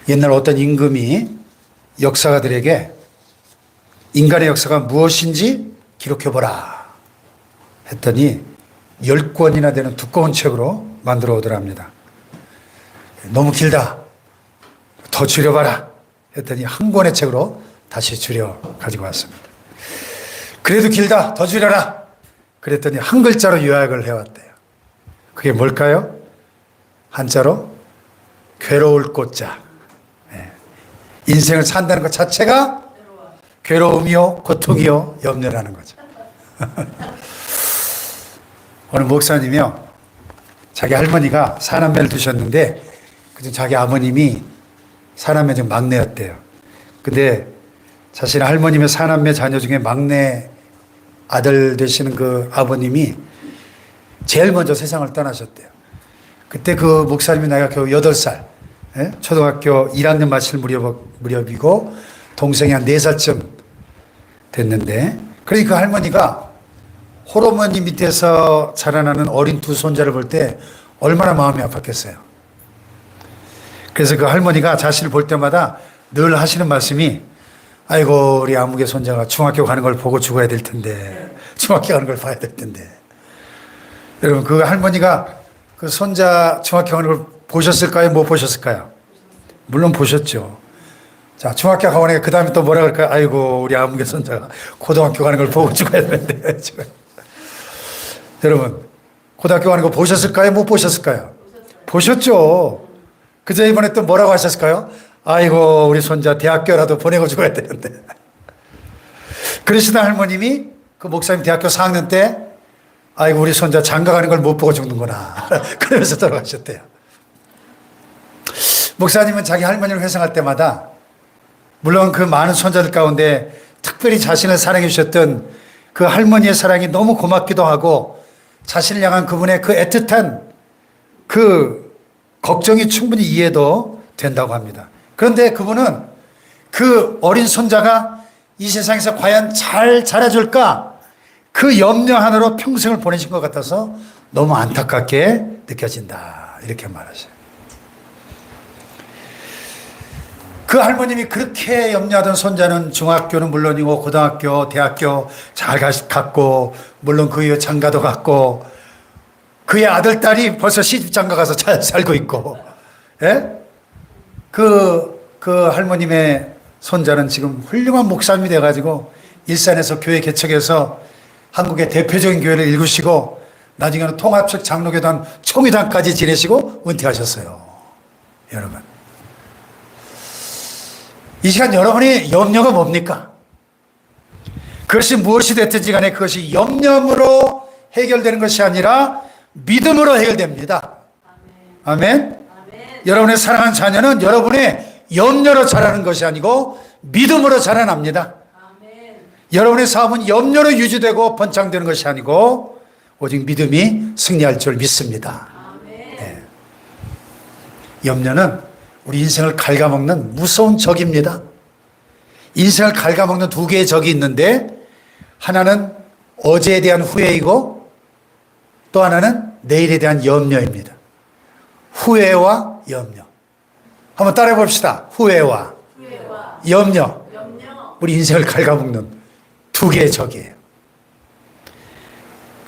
옛날 어떤 임금이 역사가들에게 인간의 역사가 무엇인지 기록해보라 했더니 10권이나 되는 두꺼운 책으로 만들어 오더랍니다. 너무 길다. 더 줄여봐라 했더니 한 권의 책으로 다시 줄여 가지고 왔습니다. 그래도 길다. 더 줄여라. 그랬더니 한 글자로 요약을 해왔대요. 그게 뭘까요? 한자로 괴로울 꽃자. 인생을 산다는 것 자체가 괴로움이요, 고통이요, 염려라는 거죠. 오늘 목사님이요, 자기 할머니가 사남매를 두셨는데, 그중 자기 아버님이 사남매 중 막내였대요. 근데 자신의 할머님의 사남매 자녀 중에 막내 아들 되시는 그 아버님이 제일 먼저 세상을 떠나셨대요. 그때 그 목사님이 나이가 겨우 8살, 초등학교 1학년 마칠 무렵이고 동생이 한 4살쯤 됐는데, 그러니까 할머니가 홀어머니 밑에서 자라나는 어린 두 손자를 볼 때 얼마나 마음이 아팠겠어요. 그래서 그 할머니가 자신을 볼 때마다 늘 하시는 말씀이, 아이고 우리 아무개 손자가 중학교 가는 걸 보고 죽어야 될 텐데, 중학교 가는 걸 봐야 될 텐데. 여러분, 그 할머니가 그 손자 중학교 가는 걸 보셨을까요? 못 보셨을까요? 물론 보셨죠. 자, 중학교 가보니까 그 다음에 또 뭐라 그럴까요? 아이고 우리 아무개 손자가 고등학교 가는 걸 보고 죽어야 되는데. 여러분, 고등학교 가는 거 보셨을까요? 못 보셨을까요? 보셨죠. 그저 이번에 또 뭐라고 하셨을까요? 아이고 우리 손자 대학교라도 보내고 죽어야 되는데. 그러시던 할머님이 그 목사님 대학교 4학년 때 아이고 우리 손자 장가 가는 걸 못 보고 죽는구나 그러면서 돌아가셨대요. 목사님은 자기 할머니를 회상할 때마다 물론 그 많은 손자들 가운데 특별히 자신을 사랑해 주셨던 그 할머니의 사랑이 너무 고맙기도 하고 자신을 향한 그분의 그 애틋한 그 걱정이 충분히 이해도 된다고 합니다. 그런데 그분은 그 어린 손자가 이 세상에서 과연 잘 자라줄까 그 염려 하나로 평생을 보내신 것 같아서 너무 안타깝게 느껴진다 이렇게 말하셔요. 그 할머님이 그렇게 염려하던 손자는 중학교는 물론이고 고등학교, 대학교 잘 갔고 물론 그 이후 장가도 갔고 그의 아들, 딸이 벌써 시집장가 가서 잘 살고 있고, 예? 그 할머님의 손자는 지금 훌륭한 목사님이 돼가지고 일산에서 교회 개척해서 한국의 대표적인 교회를 일구시고 나중에는 통합식 장로교단 총회장까지 지내시고 은퇴하셨어요. 여러분. 이 시간 여러분의 염려가 뭡니까? 그것이 무엇이 됐든지 간에 그것이 염려로 해결되는 것이 아니라 믿음으로 해결됩니다. 아멘. 아멘. 여러분의 사랑하는 자녀는 여러분의 염려로 자라는 것이 아니고 믿음으로 자라납니다. 아멘. 여러분의 사업은 염려로 유지되고 번창되는 것이 아니고 오직 믿음이 승리할 줄 믿습니다. 네. 염려는 우리 인생을 갉아먹는 무서운 적입니다. 인생을 갉아먹는 두 개의 적이 있는데 하나는 어제에 대한 후회이고 또 하나는 내일에 대한 염려입니다. 후회와 염려. 한번 따라해 봅시다. 후회와 염려. 우리 인생을 갉아먹는 두 개의 적이에요.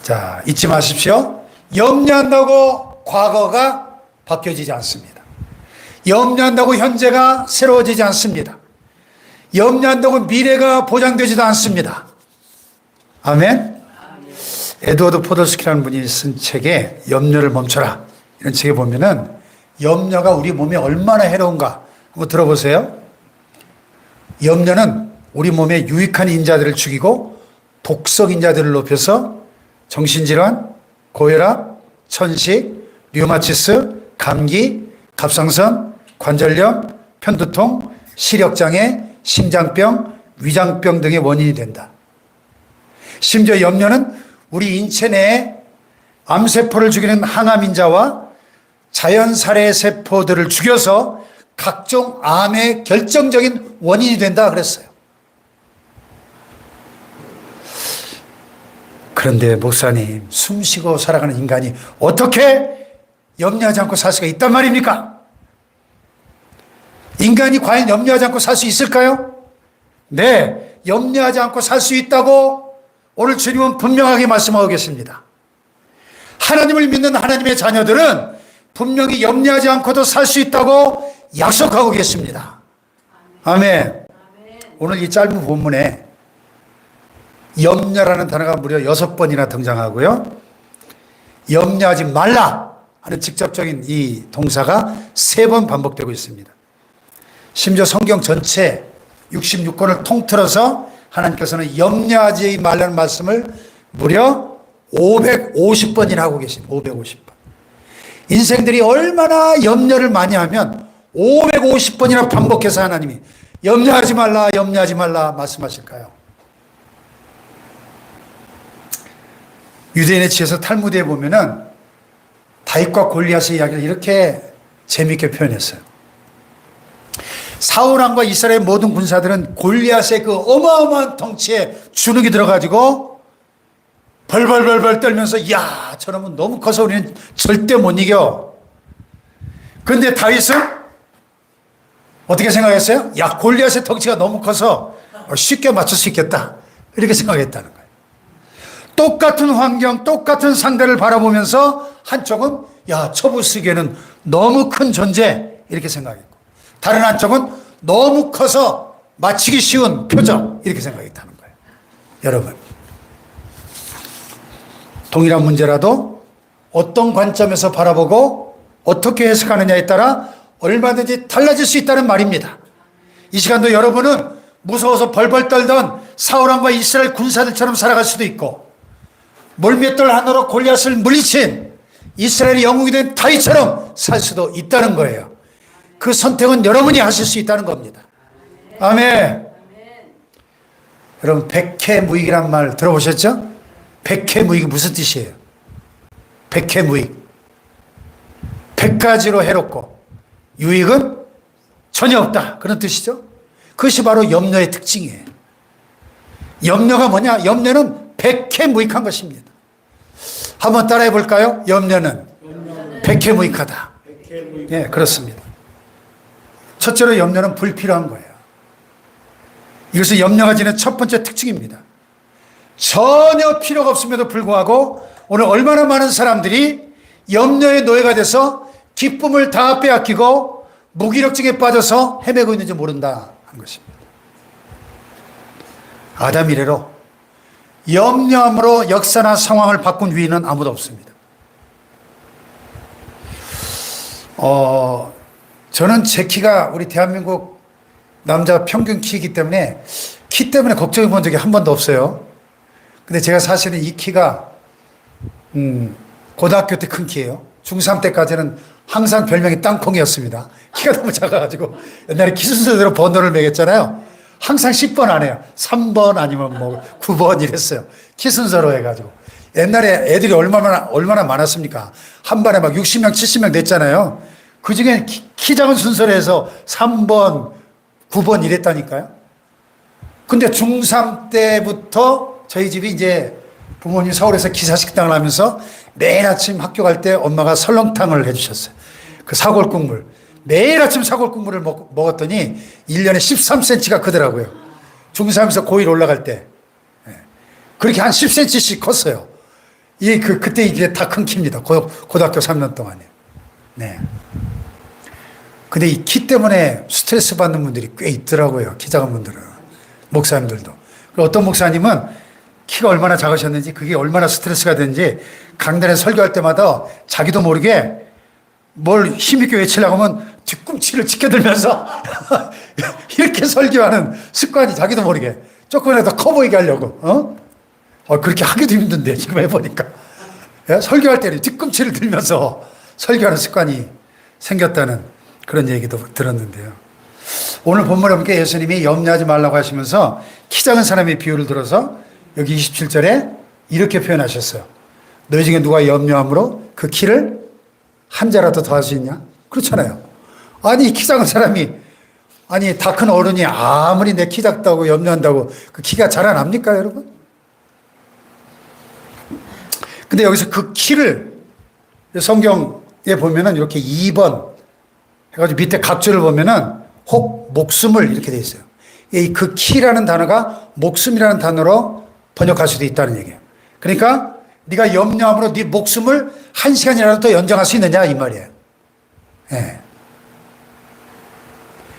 자, 잊지 마십시오. 염려한다고 과거가 바뀌어지지 않습니다. 염려한다고 현재가 새로워지지 않습니다. 염려한다고 미래가 보장되지도 않습니다. 아멘. 에드워드 포더스키라는 분이 쓴 책에 염려를 멈춰라 이런 책에 보면은 염려가 우리 몸에 얼마나 해로운가 한번 들어보세요. 염려는 우리 몸에 유익한 인자들을 죽이고 독성 인자들을 높여서 정신질환, 고혈압, 천식, 류마티스, 감기, 갑상선, 관절염, 편두통, 시력장애, 심장병, 위장병 등의 원인이 된다. 심지어 염려는 우리 인체 내에 암세포를 죽이는 항암인자와 자연살해 세포들을 죽여서 각종 암의 결정적인 원인이 된다 그랬어요. 그런데 목사님, 숨쉬고 살아가는 인간이 어떻게 염려하지 않고 살 수가 있단 말입니까? 인간이 과연 염려하지 않고 살 수 있을까요? 네, 염려하지 않고 살 수 있다고 오늘 주님은 분명하게 말씀하고 계십니다. 하나님을 믿는 하나님의 자녀들은 분명히 염려하지 않고도 살 수 있다고 약속하고 계십니다. 아멘. 오늘 이 짧은 본문에 염려라는 단어가 무려 6번이나 등장하고요. 염려하지 말라 하는 직접적인 이 동사가 3번 반복되고 있습니다. 심지어 성경 전체 66권을 통틀어서 하나님께서는 염려하지 말라는 말씀을 무려 550번이나 하고 계십니다. 550번. 인생들이 얼마나 염려를 많이 하면 550번이나 반복해서 하나님이 염려하지 말라, 염려하지 말라 말씀하실까요? 유대인의 지에서 탈무드에 보면은 다윗과 골리앗의 이야기를 이렇게 재미있게 표현했어요. 사울왕과 이스라엘 모든 군사들은 골리앗의 그 어마어마한 덩치에 주눅이 들어가지고 벌벌벌벌 떨면서 야, 저놈은 너무 커서 우리는 절대 못 이겨. 그런데 다윗은 어떻게 생각했어요? 야, 골리앗의 덩치가 너무 커서 쉽게 맞출 수 있겠다. 이렇게 생각했다는 거예요. 똑같은 환경, 똑같은 상대를 바라보면서 한쪽은 야, 처부수기에는 너무 큰 존재 이렇게 생각했고, 다른 한쪽은 너무 커서 맞히기 쉬운 표적 이렇게 생각했다는 거예요. 여러분, 동일한 문제라도 어떤 관점에서 바라보고 어떻게 해석하느냐에 따라 얼마든지 달라질 수 있다는 말입니다. 이 시간도 여러분은 무서워서 벌벌 떨던 사울왕과 이스라엘 군사들처럼 살아갈 수도 있고, 물맷돌 하나로 골리앗을 물리친 이스라엘의 영웅이 된 다윗처럼 살 수도 있다는 거예요. 그 선택은 여러분이 하실 수 있다는 겁니다. 아멘. 여러분, 백해무익이란 말 들어보셨죠? 백해무익이 무슨 뜻이에요? 백해무익. 100가지로 해롭고 유익은 전혀 없다. 그런 뜻이죠. 그것이 바로 염려의 특징이에요. 염려가 뭐냐? 염려는 백해무익한 것입니다. 한번 따라해 볼까요? 염려는 백해무익하다. 예, 그렇습니다. 첫째로 염려는 불필요한 거예요. 이것은 염려가 지닌 첫 번째 특징입니다. 전혀 필요가 없음에도 불구하고 오늘 얼마나 많은 사람들이 염려의 노예가 돼서 기쁨을 다 빼앗기고 무기력증에 빠져서 헤매고 있는지 모른다 하는 것입니다. 아담 이래로 염려함으로 역사나 상황을 바꾼 위인은 아무도 없습니다. 저는 제 키가 우리 대한민국 남자 평균 키이기 때문에 키 때문에 걱정해 본 적이 한 번도 없어요. 근데 제가 사실은 이 키가 고등학교 때 큰 키예요. 중3 때까지는 항상 별명이 땅콩이었습니다. 키가 너무 작아가지고 옛날에 키 순서대로 번호를 매겼잖아요. 항상 10번 안 해요. 3번 아니면 뭐 9번 이랬어요. 키 순서로 해가지고. 옛날에 애들이 얼마나 많았습니까? 한 반에 막 60명, 70명 냈잖아요. 그 중에 키 작은 순서로 해서 3번, 9번 이랬다니까요. 근데 중3 때부터 저희 집이 이제 부모님 서울에서 기사식당을 하면서 매일 아침 학교 갈 때 엄마가 설렁탕을 해주셨어요. 그 사골국물. 매일 아침 사골국물을 먹었더니 1년에 13cm가 크더라고요. 중3에서 고1 올라갈 때. 그렇게 한 10cm씩 컸어요. 그때 이게 다 큰 키입니다. 고등학교 3년 동안에. 네. 근데 이 키 때문에 스트레스 받는 분들이 꽤 있더라고요. 키 작은 분들은. 목사님들도. 어떤 목사님은 키가 얼마나 작으셨는지 그게 얼마나 스트레스가 되는지 강단에 설교할 때마다 자기도 모르게 뭘 힘있게 외치려고 하면 뒤꿈치를 치켜들면서 이렇게 설교하는 습관이 자기도 모르게 조금이라도 커 보이게 하려고. 그렇게 하기도 힘든데 지금 해보니까. 설교할 때는 뒤꿈치를 들면서 설교하는 습관이 생겼다는 그런 얘기도 들었는데요. 오늘 본문에 보니까 예수님이 염려하지 말라고 하시면서 키 작은 사람의 비유를 들어서 여기 27절에 이렇게 표현하셨어요. 너희 중에 누가 염려함으로 그 키를 한 자라도 더 할 수 있냐? 그렇잖아요. 아니, 키 작은 사람이, 아니, 다 큰 어른이 아무리 내 키 작다고 염려한다고 그 키가 자라납니까, 여러분? 근데 여기서 그 키를 성경에 보면은 이렇게 2번 해가지고 밑에 각주를 보면은 혹 목숨을 이렇게 돼 있어요. 그 키라는 단어가 목숨이라는 단어로 번역할 수도 있다는 얘기예요. 그러니까 네가 염려함으로 네 목숨을 1시간이라도 더 연장할 수 있느냐 이 말이에요. 예.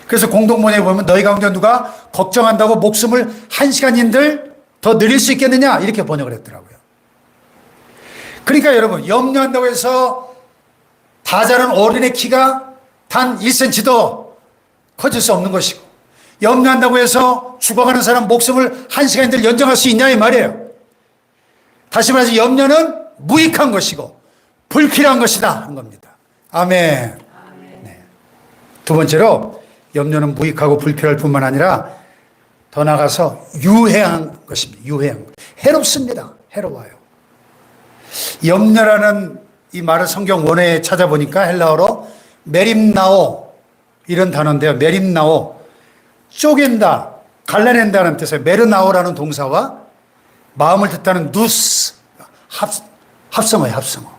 그래서 공동문에 보면 너희 가운데 누가 걱정한다고 목숨을 1시간인들 더 늘릴 수 있겠느냐 이렇게 번역을 했더라고요. 그러니까 여러분 염려한다고 해서 다 자란 어린의 키가 단 1cm도 커질 수 없는 것이고 염려한다고 해서 죽어가는 사람 목숨을 1시간인들 연장할 수 있냐 이 말이에요. 다시 말해서 염려는 무익한 것이고 불필요한 것이다 하는 겁니다. 아멘. 네. 두 번째로 염려는 무익하고 불필요할 뿐만 아니라 더 나아가서 유해한 것입니다. 유해한 것. 해롭습니다. 해로워요. 염려라는 이 말을 성경 원어에 찾아보니까 헬라어로 메림나오 이런 단어인데요. 메림나오 쪼갠다, 갈라낸다는 뜻의 메르나오라는 동사와 마음을 뜻하는 누스 합성어예요. 합성어.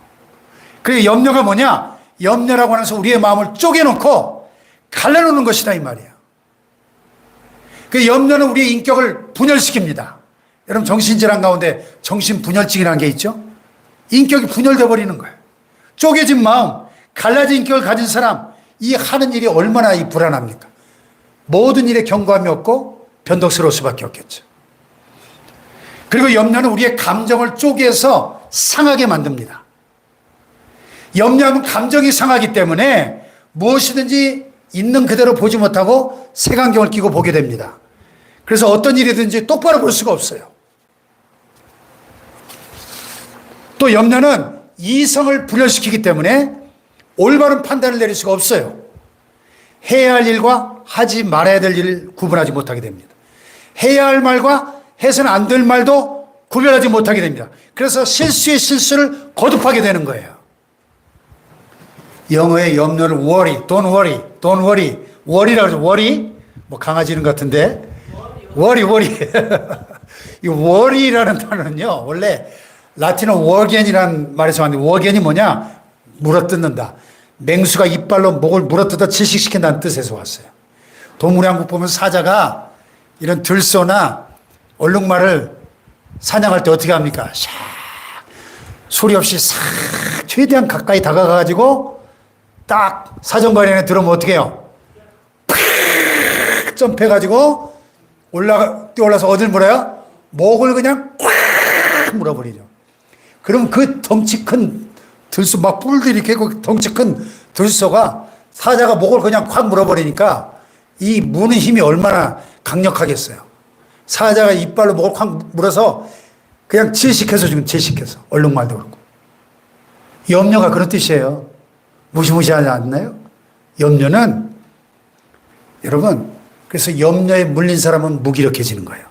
그리고 염려가 뭐냐? 염려라고 하면서 우리의 마음을 쪼개놓고 갈라놓는 것이다 이 말이에요. 그 염려는 우리의 인격을 분열시킵니다. 여러분 정신질환 가운데 정신분열증이라는 게 있죠. 인격이 분열돼 버리는 거예요. 쪼개진 마음, 갈라진 인격을 가진 사람, 이 하는 일이 얼마나 이 불안합니까? 모든 일에 경고함이 없고 변덕스러울 수밖에 없겠죠. 그리고 염려는 우리의 감정을 쪼개서 상하게 만듭니다. 염려하면 감정이 상하기 때문에 무엇이든지 있는 그대로 보지 못하고 색안경을 끼고 보게 됩니다. 그래서 어떤 일이든지 똑바로 볼 수가 없어요. 또 염려는 이성을 분열시키기 때문에 올바른 판단을 내릴 수가 없어요. 해야 할 일과 하지 말아야 될 일을 구분하지 못하게 됩니다. 해야 할 말과 해서는 안 될 말도 구별하지 못하게 됩니다. 그래서 실수의 실수를 거듭하게 되는 거예요. 영어의 염려를 worry, don't worry, don't worry, worry라고 하죠. worry? 뭐 강아지 이름 같은데 worry. 이 worry라는 단어는요, 원래 라틴어 워겐이라는 말에서 왔는데 워겐이 뭐냐? 물어뜯는다. 맹수가 이빨로 목을 물어뜯어 질식시킨다는 뜻에서 왔어요. 동물의 왕국 보면 사자가 이런 들소나 얼룩말을 사냥할 때 어떻게 합니까? 샥 소리 없이 싹 최대한 가까이 다가가가지고 딱 사정거리 안에 들어오면 어떻게 해요? 팍 점프해가지고 뛰어올라서 어딜 물어요? 목을 그냥 꽉 물어버리죠. 그럼 그 덩치 큰 들소, 막 뿔들이 개고 덩치 큰 들소가 사자가 목을 그냥 확 물어버리니까 이 무는 힘이 얼마나 강력하겠어요. 사자가 이빨로 목을 확 물어서 그냥 질식해서 지금 질식해서 얼룩말도 그렇고. 염려가 그런 뜻이에요. 무시무시하지 않나요? 염려는 여러분, 그래서 염려에 물린 사람은 무기력해지는 거예요.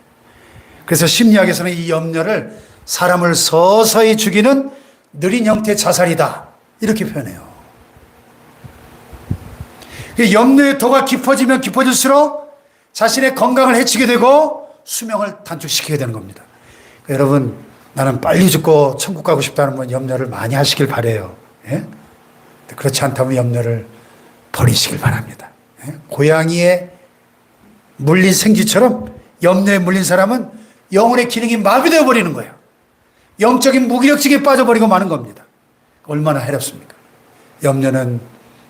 그래서 심리학에서는 이 염려를 사람을 서서히 죽이는 느린 형태의 자살이다 이렇게 표현해요. 염려의 도가 깊어지면 깊어질수록 자신의 건강을 해치게 되고 수명을 단축시키게 되는 겁니다. 여러분, 나는 빨리 죽고 천국 가고 싶다는 분 염려를 많이 하시길 바라요. 예? 그렇지 않다면 염려를 버리시길 바랍니다. 예? 고양이에 물린 생쥐처럼 염려에 물린 사람은 영혼의 기능이 마비되어 버리는 거예요. 영적인 무기력증에 빠져버리고 마는 겁니다. 얼마나 해롭습니까? 염려는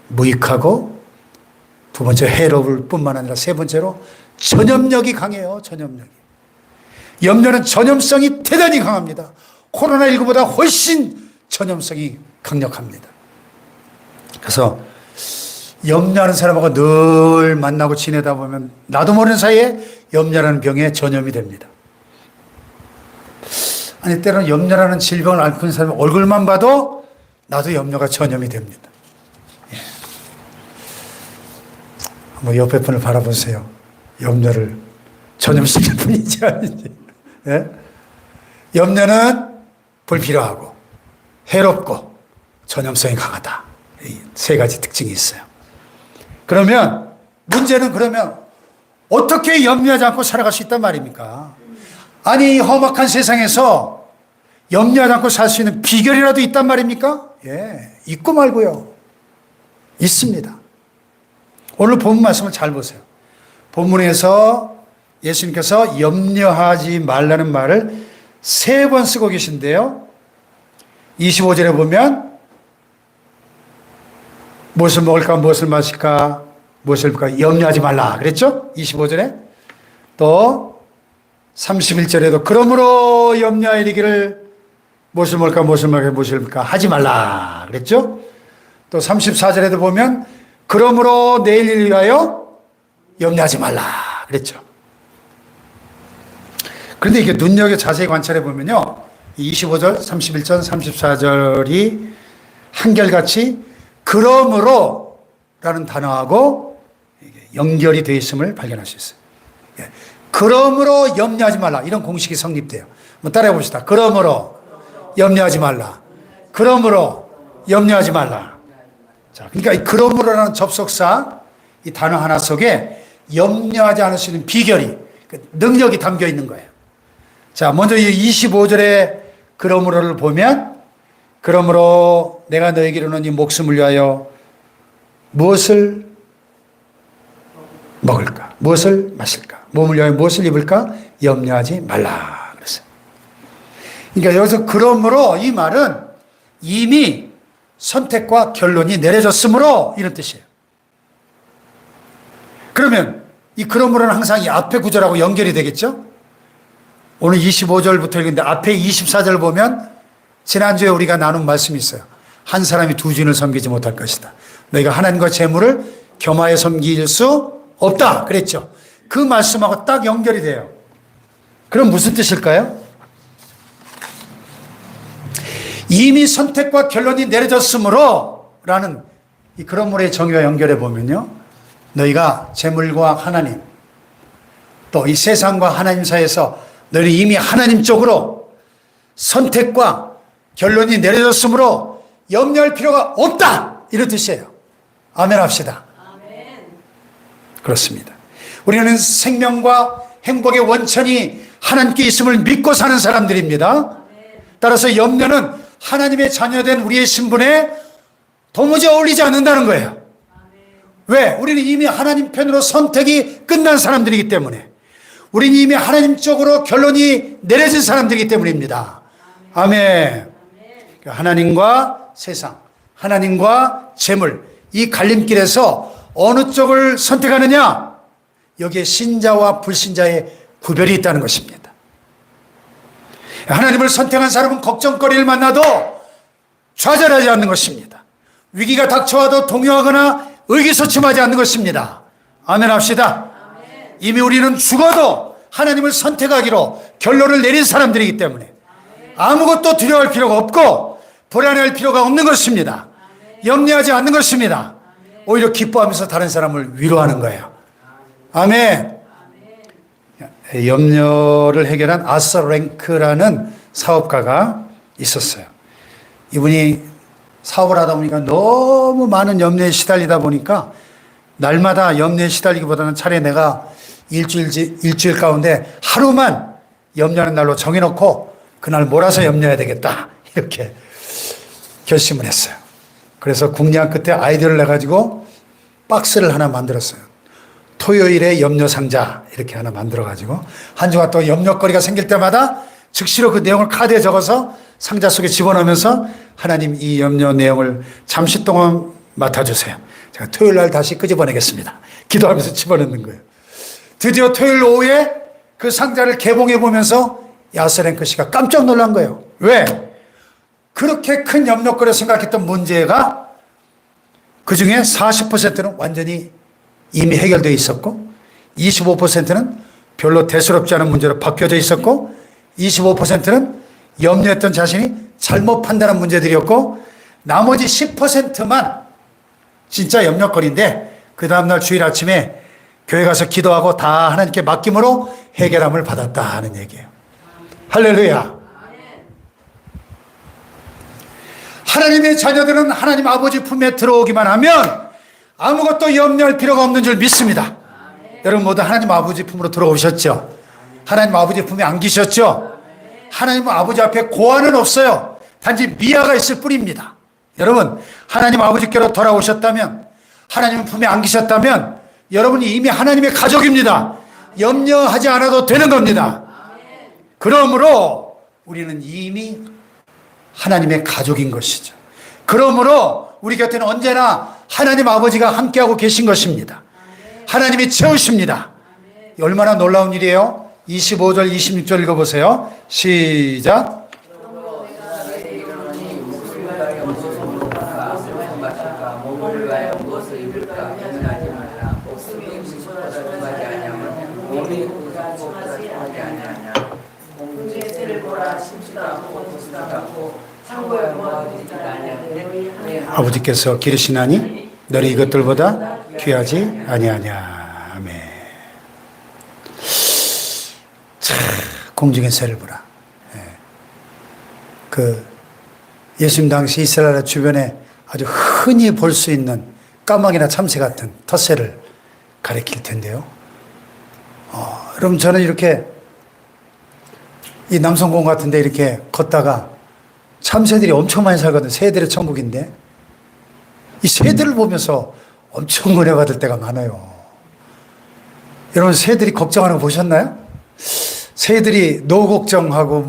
무익하고 두 번째 해로울 뿐만 아니라 세 번째로 전염력이 강해요. 전염력이. 염려는 전염성이 대단히 강합니다. 코로나19보다 훨씬 전염성이 강력합니다. 그래서 염려하는 사람하고 늘 만나고 지내다 보면 나도 모르는 사이에 염려라는 병에 전염이 됩니다. 아니 때로는 염려라는 질병을 앓고 있는 사람 얼굴만 봐도 나도 염려가 전염이 됩니다. 예. 한번 옆에 분을 바라보세요. 염려를 전염시킬 분인지 아닌지. 예? 염려는 불필요하고 해롭고 전염성이 강하다. 이 세 가지 특징이 있어요. 그러면 문제는 그러면 어떻게 염려하지 않고 살아갈 수 있단 말입니까? 아니 험악한 세상에서 염려하지 않고 살 수 있는 비결이라도 있단 말입니까? 예, 있고 말고요. 있습니다. 오늘 본문 말씀을 잘 보세요. 본문에서 예수님께서 염려하지 말라는 말을 3번 쓰고 계신데요. 25절에 보면 무엇을 먹을까, 무엇을 마실까, 무엇을 볼까 염려하지 말라 그랬죠? 25절에. 또 31절에도 그러므로 염려하여 이르기를 무엇을 먹을까, 무엇을 마실까, 무엇을 볼까 하지 말라 그랬죠? 또 34절에도 보면 그러므로 내일 일을 위하여 염려하지 말라 그랬죠. 그런데 이게 눈여겨 자세히 관찰해 보면요. 25절, 31절, 34절이 한결같이 그러므로 라는 단어하고 연결이 되어 있음을 발견할 수 있어요. 그러므로 염려하지 말라. 이런 공식이 성립돼요. 한번 따라해 봅시다. 그러므로 염려하지 말라. 그러므로 염려하지 말라. 자, 그러니까 이 그러므로라는 접속사 이 단어 하나 속에 염려하지 않을 수 있는 비결이, 능력이 담겨 있는 거예요. 자, 먼저 이 25절에 그러므로를 보면 그러므로 내가 너에게 이르노니 목숨을 위하여 무엇을 먹을까? 무엇을 마실까? 몸을 위하여 무엇을 입을까? 염려하지 말라 그랬어요. 그러니까 여기서 그러므로 이 말은 이미 선택과 결론이 내려졌으므로 이런 뜻이에요. 그러면 이 그러므로는 항상 이 앞에 구절하고 연결이 되겠죠? 오늘 25절부터 읽는데 앞에 24절 보면 지난주에 우리가 나눈 말씀이 있어요. 한 사람이 두 주인을 섬기지 못할 것이다. 너희가 하나님과 재물을 겸하여 섬길 수 없다 그랬죠. 그 말씀하고 딱 연결이 돼요. 그럼 무슨 뜻일까요? 이미 선택과 결론이 내려졌으므로 라는 이 그러므로의 정의와 연결해 보면요. 너희가 재물과 하나님 또 이 세상과 하나님 사이에서 너희는 이미 하나님 쪽으로 선택과 결론이 내려졌으므로 염려할 필요가 없다 이런 뜻이에요. 아멘 합시다. 아멘. 그렇습니다. 우리는 생명과 행복의 원천이 하나님께 있음을 믿고 사는 사람들입니다. 따라서 염려는 하나님의 자녀된 우리의 신분에 도무지 어울리지 않는다는 거예요. 왜? 우리는 이미 하나님 편으로 선택이 끝난 사람들이기 때문에, 우리는 이미 하나님 쪽으로 결론이 내려진 사람들이기 때문입니다. 아멘. 하나님과 세상, 하나님과 재물, 이 갈림길에서 어느 쪽을 선택하느냐? 여기에 신자와 불신자의 구별이 있다는 것입니다. 하나님을 선택한 사람은 걱정거리를 만나도 좌절하지 않는 것입니다. 위기가 닥쳐와도 동요하거나 의기소침하지 않는 것입니다. 아멘 합시다. 아멘. 이미 우리는 죽어도 하나님을 선택하기로 결론을 내린 사람들이기 때문에 아무것도 두려워할 필요가 없고 불안해할 필요가 없는 것입니다. 염려하지 않는 것입니다. 오히려 기뻐하면서 다른 사람을 위로하는 거예요. 아멘. 염려를 해결한 아서 랭크라는 사업가가 있었어요. 이분이 사업을 하다 보니까 너무 많은 염려에 시달리다 보니까 날마다 염려에 시달리기보다는 차라리 내가 일주일 가운데 하루만 염려하는 날로 정해놓고 그날 몰아서 염려해야 되겠다 이렇게 결심을 했어요. 그래서 궁리한 끝에 아이디어를 내가지고 박스를 하나 만들었어요. 토요일에 염려 상자 이렇게 하나 만들어가지고 한 주간 또 염려거리가 생길 때마다 즉시로 그 내용을 카드에 적어서 상자 속에 집어넣으면서 하나님 이 염려 내용을 잠시 동안 맡아주세요. 제가 토요일 날 다시 끄집어내겠습니다. 기도하면서 집어넣는 거예요. 드디어 토요일 오후에 그 상자를 개봉해 보면서 야스랭크 씨가 깜짝 놀란 거예요. 왜? 그렇게 큰 염려거리를 생각했던 문제가 그 중에 40%는 완전히 이미 해결되어 있었고 25%는 별로 대수롭지 않은 문제로 바뀌어져 있었고 25%는 염려했던 자신이 잘못 판단한 문제들이었고 나머지 10%만 진짜 염려거리인데 그 다음날 주일 아침에 교회 가서 기도하고 다 하나님께 맡김으로 해결함을 받았다 하는 얘기예요. 할렐루야. 하나님의 자녀들은 하나님 아버지 품에 들어오기만 하면 아무것도 염려할 필요가 없는 줄 믿습니다. 여러분 모두 하나님 아버지 품으로 들어오셨죠? 하나님 아버지 품에 안기셨죠? 하나님 아버지 앞에 고한은 없어요. 단지 미아가 있을 뿐입니다. 여러분 하나님 아버지께로 돌아오셨다면 하나님은 품에 안기셨다면 여러분이 이미 하나님의 가족입니다. 염려하지 않아도 되는 겁니다. 그러므로 우리는 이미 하나님의 가족인 것이죠. 그러므로 우리 곁에는 언제나 하나님 아버지가 함께하고 계신 것입니다. 하나님이 채우십니다. 얼마나 놀라운 일이에요? 25절 26절 읽어보세요. 시작. 아버지께서 기르시나니 너희 이것들보다 귀하지 아니하냐. 아멘. 참 공중의 새를 보라. 그 예수님 당시 이스라엘 주변에 아주 흔히 볼 수 있는 까마귀나 참새 같은 텃새를 가리킬 텐데요. 여러분 저는 이렇게 이 남성공 같은 데 이렇게 걷다가 참새들이 엄청 많이 살거든요. 새들의 천국인데 이 새들을 보면서 엄청 은혜 받을 때가 많아요. 여러분 새들이 걱정하는 거 보셨나요? 새들이 노 걱정하고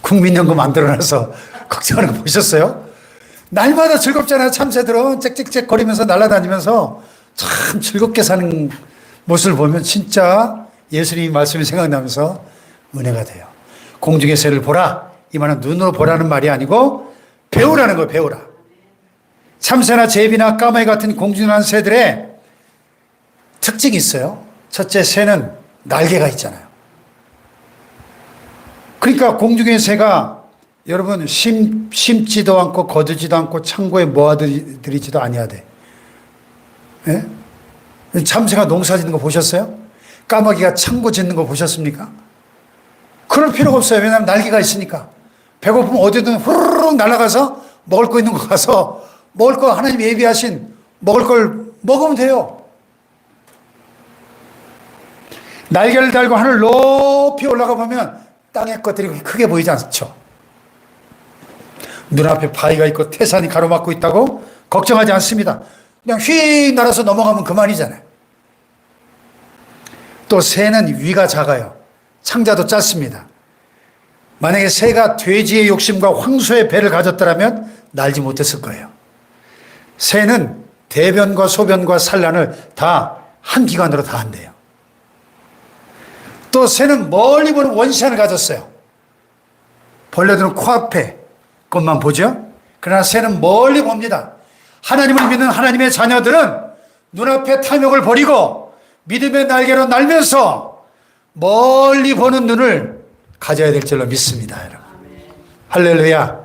국민연금 만들어놔서 걱정하는 거 보셨어요? 날마다 즐겁잖아요. 참새들은 짹짹짹 거리면서 날아다니면서 참 즐겁게 사는 모습을 보면 진짜 예수님의 말씀이 생각나면서 은혜가 돼요. 공중의 새를 보라. 이 말은 눈으로 보라는 말이 아니고 배우라는 거예요. 배우라. 참새나 제비나 까마귀 같은 공중에 나는 새들의 특징이 있어요. 첫째, 새는 날개가 있잖아요. 그러니까 공중의 새가 여러분 심지도 않고 거두지도 않고 창고에 모아들이지도 아니하되, 예? 참새가 농사 짓는 거 보셨어요? 까마귀가 창고 짓는 거 보셨습니까? 그럴 필요가 없어요. 왜냐하면 날개가 있으니까. 배고프면 어디든 후루룩 날아가서 먹을 거 있는 거 가서 먹을 거 하나님 예비하신 먹을 걸 먹으면 돼요. 날개를 달고 하늘 높이 올라가 보면 땅의 것들이 크게 보이지 않죠. 눈앞에 바위가 있고 태산이 가로막고 있다고 걱정하지 않습니다. 그냥 휙 날아서 넘어가면 그만이잖아요. 또 새는 위가 작아요. 창자도 짧습니다. 만약에 새가 돼지의 욕심과 황소의 배를 가졌더라면 날지 못했을 거예요. 새는 대변과 소변과 산란을 다 한 기관으로 다 한대요. 또 새는 멀리 보는 원시안을 가졌어요. 벌레들은 코앞에 것만 보죠. 그러나 새는 멀리 봅니다. 하나님을 믿는 하나님의 자녀들은 눈앞에 탐욕을 버리고 믿음의 날개로 날면서 멀리 보는 눈을 가져야 될 줄로 믿습니다. 여러분. 할렐루야.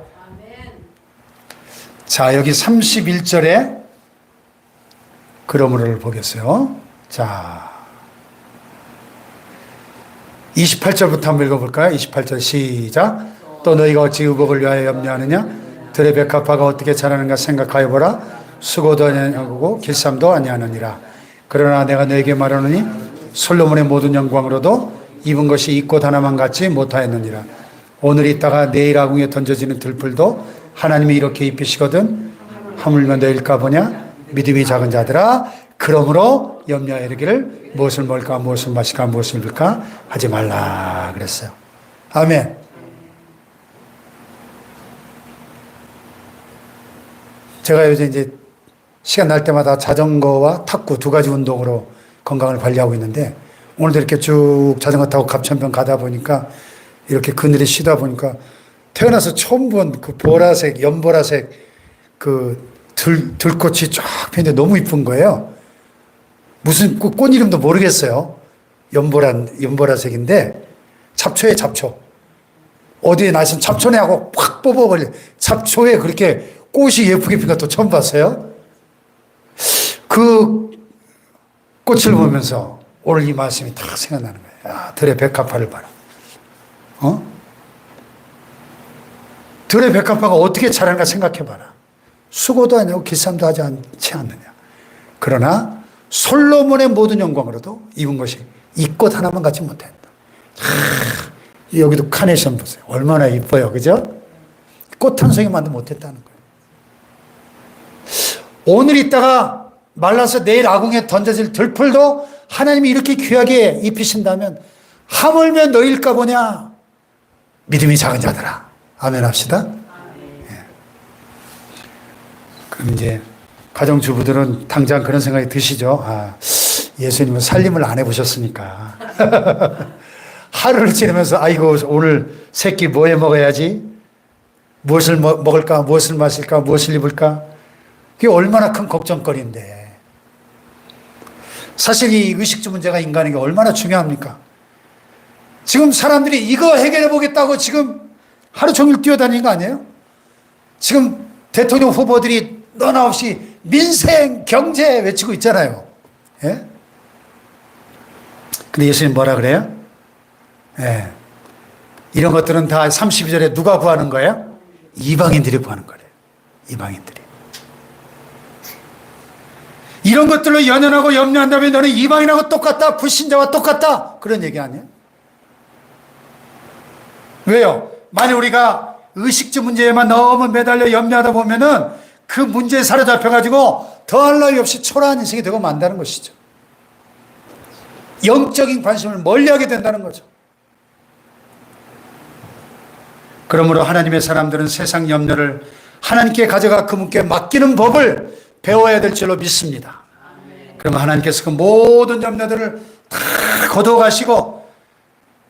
자, 여기 31절에 그러므로를 보겠어요. 자, 28절부터 한번 읽어볼까요? 28절 시작. 또 너희가 어찌 의복을 위하여 염려하느냐? 들의 백합화가 어떻게 자라는가 생각하여 보라. 수고도 아니하고 길쌈도 아니하느니라. 그러나 내가 너에게 말하노니 솔로몬의 모든 영광으로도 입은 것이 이 꽃 하나만 같지 못하였느니라. 오늘 있다가 내일 아궁에 던져지는 들풀도 하나님이 이렇게 입히시거든 하물며 너일까 보냐? 믿음이 작은 자들아, 그러므로 염려하여 이르기를 무엇을 먹을까 무엇을 마실까 무엇을 입을까 하지 말라 그랬어요. 아멘. 제가 요새 이제 시간 날 때마다 자전거와 탁구 두 가지 운동으로 건강을 관리하고 있는데, 오늘도 이렇게 쭉 자전거 타고 갑천평 가다 보니까 이렇게 그늘에 쉬다 보니까 태어나서 처음 본 그 보라색, 연보라색 그 들꽃이 쫙 피는데 너무 이쁜 거예요. 무슨 꽃 이름도 모르겠어요. 연보라색인데 잡초에 잡초. 어디에 나선 잡초네 하고 확 뽑아버려. 잡초에 그렇게 꽃이 예쁘게 핀 것도 처음 봤어요. 그 꽃을 보면서 오늘 이 말씀이 딱 생각나는 거예요. 아, 들의 백합화를 봐라. 들의 백합화가 어떻게 자라는가 생각해봐라. 수고도 아니고 길쌈도 하지 않지 않느냐. 그러나 솔로몬의 모든 영광으로도 입은 것이 이 꽃 하나만 갖지 못했다. 여기도 카네이션 보세요. 얼마나 이뻐요. 그죠? 꽃 한 송이만도 못했다는 거예요. 오늘 있다가 말라서 내일 아궁에 던져질 들풀도 하나님이 이렇게 귀하게 입히신다면 하물며 너일까 보냐. 믿음이 작은 자들아. 아멘 합시다. 예. 그럼 이제 가정주부들은 당장 그런 생각이 드시죠. 아, 예수님은 살림을 안 해보셨으니까. 하루를 지내면서 아이고 오늘 새끼 뭐 해 먹어야지? 무엇을 먹을까? 무엇을 마실까? 무엇을 입을까? 그게 얼마나 큰 걱정거리인데. 사실 이 의식주 문제가 인간에게 얼마나 중요합니까? 지금 사람들이 이거 해결해 보겠다고 지금 하루 종일 뛰어다니는 거 아니에요? 지금 대통령 후보들이 너나 없이 민생, 경제 외치고 있잖아요. 예? 근데 예수님 뭐라 그래요? 예. 이런 것들은 다 32절에 누가 구하는 거예요? 이방인들이 구하는 거래요. 이방인들이. 이런 것들로 연연하고 염려한다면 너는 이방인하고 똑같다. 불신자와 똑같다. 그런 얘기 아니에요? 왜요? 만약 우리가 의식주 문제에만 너무 매달려 염려하다 보면은 그 문제에 사로잡혀가지고 더할 나위 없이 초라한 인생이 되고 만다는 것이죠. 영적인 관심을 멀리하게 된다는 거죠. 그러므로 하나님의 사람들은 세상 염려를 하나님께 가져가 그분께 맡기는 법을 배워야 될 줄로 믿습니다. 그러면 하나님께서 그 모든 염려들을 다 거둬가시고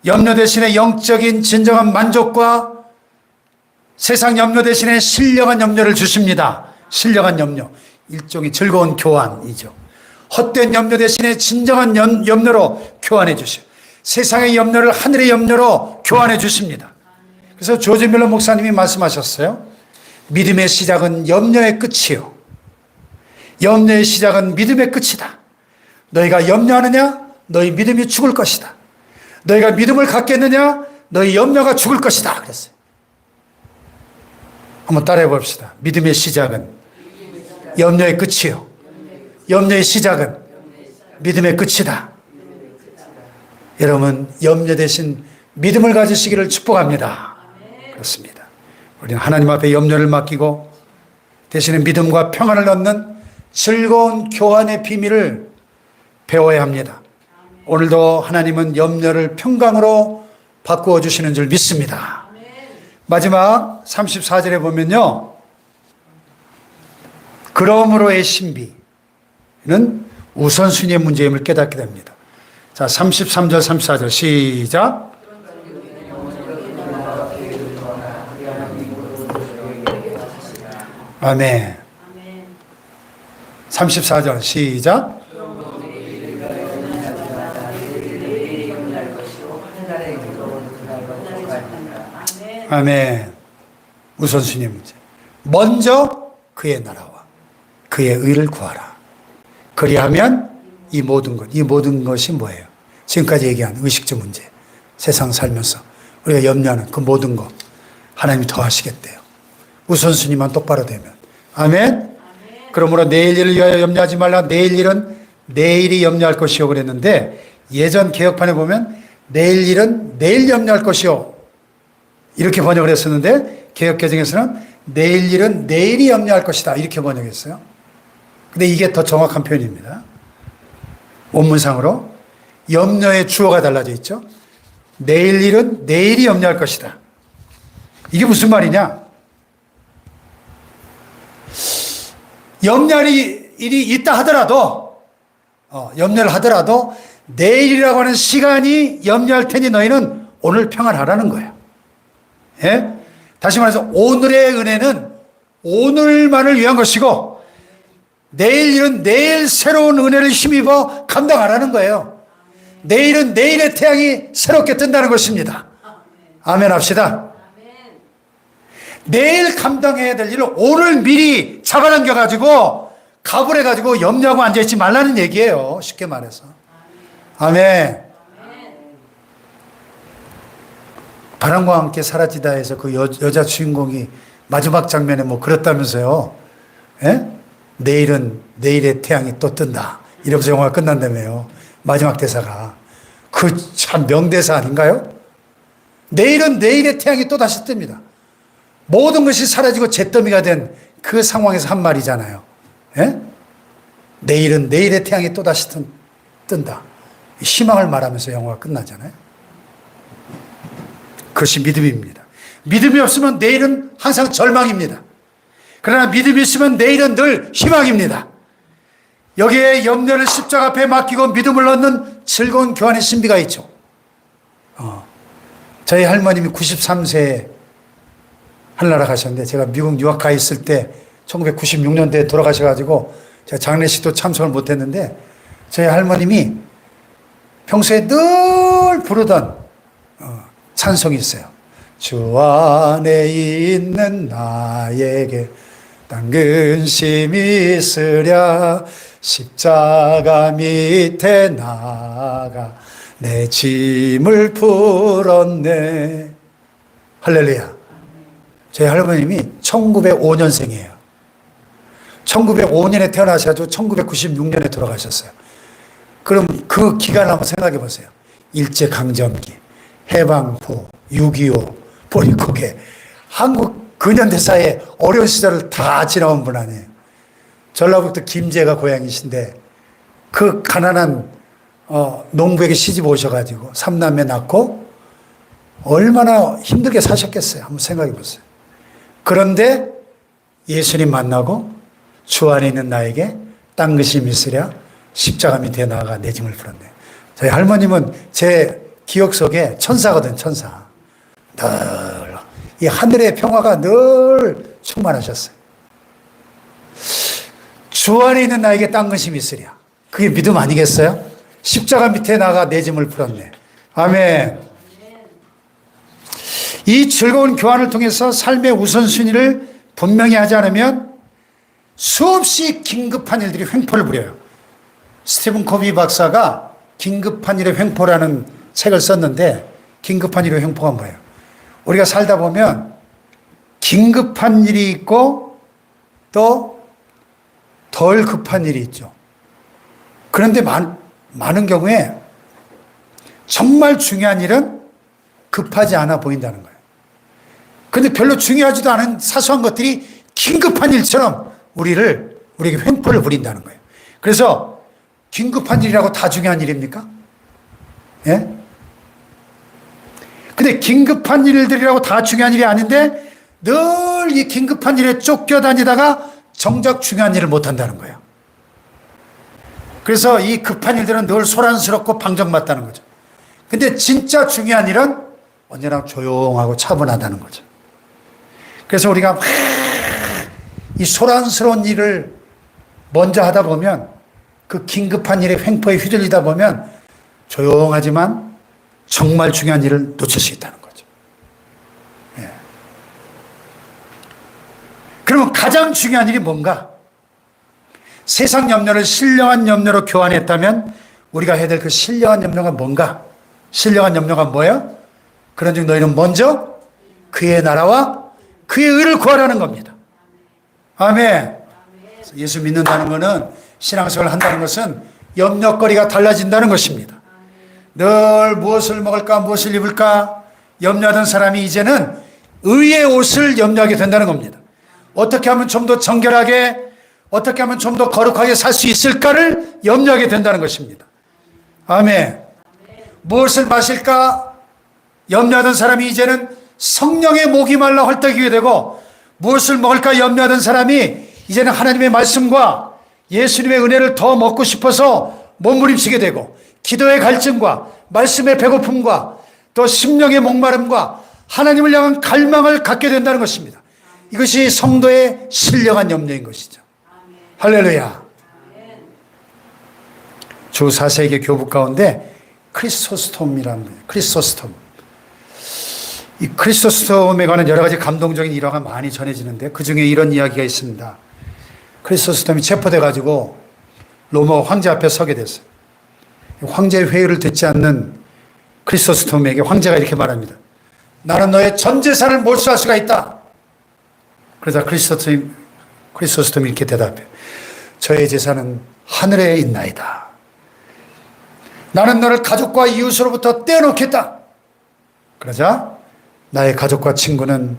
염려 대신에 영적인 진정한 만족과 세상 염려 대신에 신령한 염려를 주십니다. 신령한 염려. 일종의 즐거운 교환이죠. 헛된 염려 대신에 진정한 염려로 교환해 주시오. 세상의 염려를 하늘의 염려로 교환해 주십니다. 그래서 조지 밀러 목사님이 말씀하셨어요. 믿음의 시작은 염려의 끝이요. 염려의 시작은 믿음의 끝이다. 너희가 염려하느냐? 너희 믿음이 죽을 것이다. 너희가 믿음을 갖겠느냐? 너희 염려가 죽을 것이다. 그랬어요. 한번 따라해 봅시다. 믿음의 시작은 염려의 끝이요. 염려의 시작은 믿음의 끝이다. 여러분, 염려 대신 믿음을 가지시기를 축복합니다. 그렇습니다. 우리는 하나님 앞에 염려를 맡기고 대신에 믿음과 평안을 얻는 즐거운 교환의 비밀을 배워야 합니다. 오늘도 하나님은 염려를 평강으로 바꾸어 주시는 줄 믿습니다. 마지막 34절에 보면요. 그러므로의 신비는 우선순위의 문제임을 깨닫게 됩니다. 자, 33절, 34절 시작. 아멘. 34절 시작. 아멘. 우선순위 문제. 먼저 그의 나라와 그의 의를 구하라. 그리하면 이 모든 것이 뭐예요? 지금까지 얘기한 의식주 문제, 세상 살면서 우리가 염려하는 그 모든 것 하나님이 더하시겠대요. 우선순위만 똑바로 되면. 아멘. 그러므로 내일 일을 위하여 염려하지 말라. 내일 일은 내일이 염려할 것이요 그랬는데 예전 개혁판에 보면 내일 일은 내일 염려할 것이요 이렇게 번역을 했었는데 개혁개정에서는 내일 일은 내일이 염려할 것이다 이렇게 번역했어요. 근데 이게 더 정확한 표현입니다. 원문상으로 염려의 주어가 달라져 있죠. 내일 일은 내일이 염려할 것이다. 이게 무슨 말이냐? 염려할 일이 있다 하더라도 염려를 하더라도 내일이라고 하는 시간이 염려할 테니 너희는 오늘 평안하라는 거예요. 예? 다시 말해서 오늘의 은혜는 오늘만을 위한 것이고 내일 일은 내일 새로운 은혜를 힘입어 감당하라는 거예요. 내일은 내일의 태양이 새롭게 뜬다는 것입니다. 아멘 합시다. 내일 감당해야 될 일을 오늘 미리 잡아당겨가지고 가불해가지고 염려하고 앉아있지 말라는 얘기예요. 쉽게 말해서. 아멘. 바람과 함께 사라지다 해서 그 여자 주인공이 마지막 장면에 뭐 그랬다면서요. 예? 내일은 내일의 태양이 또 뜬다. 이러면서 영화가 끝난다며요. 마지막 대사가. 그 참 명대사 아닌가요? 내일은 내일의 태양이 또 다시 뜹니다. 모든 것이 사라지고 잿더미가 된 그 상황에서 한 말이잖아요. 예? 내일은 내일의 태양이 또다시 뜬다. 희망을 말하면서 영화가 끝나잖아요. 그것이 믿음입니다. 믿음이 없으면 내일은 항상 절망입니다. 그러나 믿음이 있으면 내일은 늘 희망입니다. 여기에 염려를 십자가 앞에 맡기고 믿음을 얻는 즐거운 교환의 신비가 있죠. 저희 할머님이 93세에 하늘나라 가셨는데, 제가 미국 유학 가 있을 때 1996년대에 돌아가셔가지고 제가 장례식도 참석을 못했는데, 저희 할머님이 평소에 늘 부르던 찬송이 있어요. 주 안에 있는 나에게 딴 근심이 있으랴, 십자가 밑에 나가 내 짐을 풀었네. 할렐루야. 저희 할머님이 1905년생이에요. 1905년에 태어나셔가지고 1996년에 돌아가셨어요. 그럼 그 기간을 한번 생각해 보세요. 일제강점기, 해방후, 6.25, 보릿고개, 한국 근현대사의 어려운 시절을 다 지나온 분 아니에요. 전라북도 김제가 고향이신데, 그 가난한 농부에게 시집 오셔가지고 3남매 낳고 얼마나 힘들게 사셨겠어요. 한번 생각해 보세요. 그런데 예수님 만나고 주 안에 있는 나에게 딴 것이 있으랴, 십자가 밑에 나아가 내 짐을 풀었네. 저희 할머님은 제 기억 속에 천사거든, 천사. 늘 이 하늘의 평화가 늘 충만하셨어요. 주 안에 있는 나에게 딴 것이 있으랴. 그게 믿음 아니겠어요? 십자가 밑에 나가 내 짐을 풀었네. 아멘. 이 즐거운 교환을 통해서 삶의 우선순위를 분명히 하지 않으면 수없이 긴급한 일들이 횡포를 부려요. 스티븐 코비 박사가 긴급한 일의 횡포라는 책을 썼는데, 긴급한 일의 횡포가 뭐예요? 우리가 살다 보면 긴급한 일이 있고 또 덜 급한 일이 있죠. 그런데 많은 경우에 정말 중요한 일은 급하지 않아 보인다는 거예요. 그런데 별로 중요하지도 않은 사소한 것들이 긴급한 일처럼 우리에게 횡포를 부린다는 거예요. 그래서 긴급한 일이라고 다 중요한 일입니까? 예? 근데 긴급한 일들이라고 다 중요한 일이 아닌데 늘 이 긴급한 일에 쫓겨다니다가 정작 중요한 일을 못한다는 거예요. 그래서 이 급한 일들은 늘 소란스럽고 방정맞다는 거죠. 근데 진짜 중요한 일은 언제나 조용하고 차분하다는 거죠. 그래서 우리가 이 소란스러운 일을 먼저 하다 보면, 그 긴급한 일에 횡포에 휘둘리다 보면 조용하지만 정말 중요한 일을 놓칠 수 있다는 거죠. 예. 그러면 가장 중요한 일이 뭔가? 세상 염려를 신령한 염려로 교환했다면 우리가 해야 될 그 신령한 염려가 뭔가? 신령한 염려가 뭐예요? 그런즉 너희는 먼저 그의 나라와 그의 의를 구하라는 겁니다. 아멘. 예수 믿는다는 것은, 신앙생활을 한다는 것은 염려거리가 달라진다는 것입니다. 늘 무엇을 먹을까, 무엇을 입을까 염려하던 사람이 이제는 의의 옷을 염려하게 된다는 겁니다. 어떻게 하면 좀 더 정결하게, 어떻게 하면 좀 더 거룩하게 살 수 있을까를 염려하게 된다는 것입니다. 아멘. 무엇을 마실까 염려하던 사람이 이제는 성령의 목이 말라 헐떡이게 되고, 무엇을 먹을까 염려하던 사람이 이제는 하나님의 말씀과 예수님의 은혜를 더 먹고 싶어서 몸부림치게 되고, 기도의 갈증과 말씀의 배고픔과 또 심령의 목마름과 하나님을 향한 갈망을 갖게 된다는 것입니다. 이것이 성도의 신령한 염려인 것이죠. 할렐루야. 주 4세기 교부 가운데 크리소스톰이라는 거예요. 크리소스톰. 이 크리소스톰에 관한 여러 가지 감동적인 일화가 많이 전해지는데, 그 중에 이런 이야기가 있습니다. 크리소스톰이 체포돼가지고 로마 황제 앞에 서게 됐어요. 황제의 회의를 듣지 않는 크리소스톰에게 황제가 이렇게 말합니다. 나는 너의 전 재산을 몰수할 수가 있다. 그러자 크리소스톰이 이렇게 대답해요. 저의 재산은 하늘에 있나이다. 나는 너를 가족과 이웃으로부터 떼어놓겠다. 그러자 나의 가족과 친구는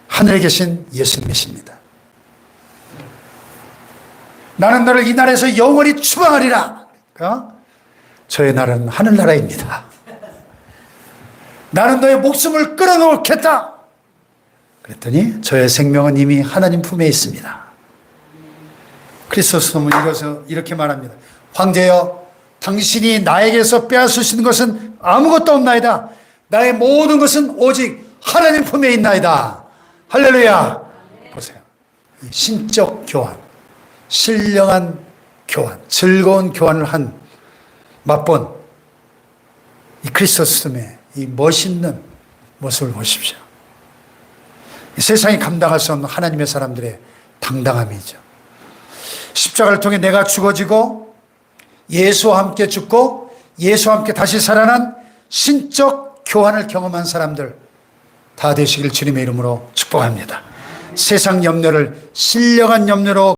하늘에 계신 예수님이십니다. 나는 너를 이 나라에서 영원히 추방하리라. 그러니까 저의 나라는 하늘나라입니다. 나는 너의 목숨을 끌어놓겠다. 그랬더니 저의 생명은 이미 하나님 품에 있습니다. 크리스토스는 이것을 이렇게 말합니다. 황제여, 당신이 나에게서 빼앗으시는 것은 아무것도 없나이다. 나의 모든 것은 오직 하나님 품에 있나이다. 할렐루야. 보세요. 신적 교환, 신령한 교환, 즐거운 교환을 맛본 이 크리스토스의 이 멋있는 모습을 보십시오. 이 세상이 감당할 수 없는 하나님의 사람들의 당당함이죠. 십자가를 통해 내가 죽어지고 예수와 함께 죽고 예수와 함께 다시 살아난 신적 교환을 경험한 사람들 다 되시길 주님의 이름으로 축복합니다. 세상 염려를 신령한 염려로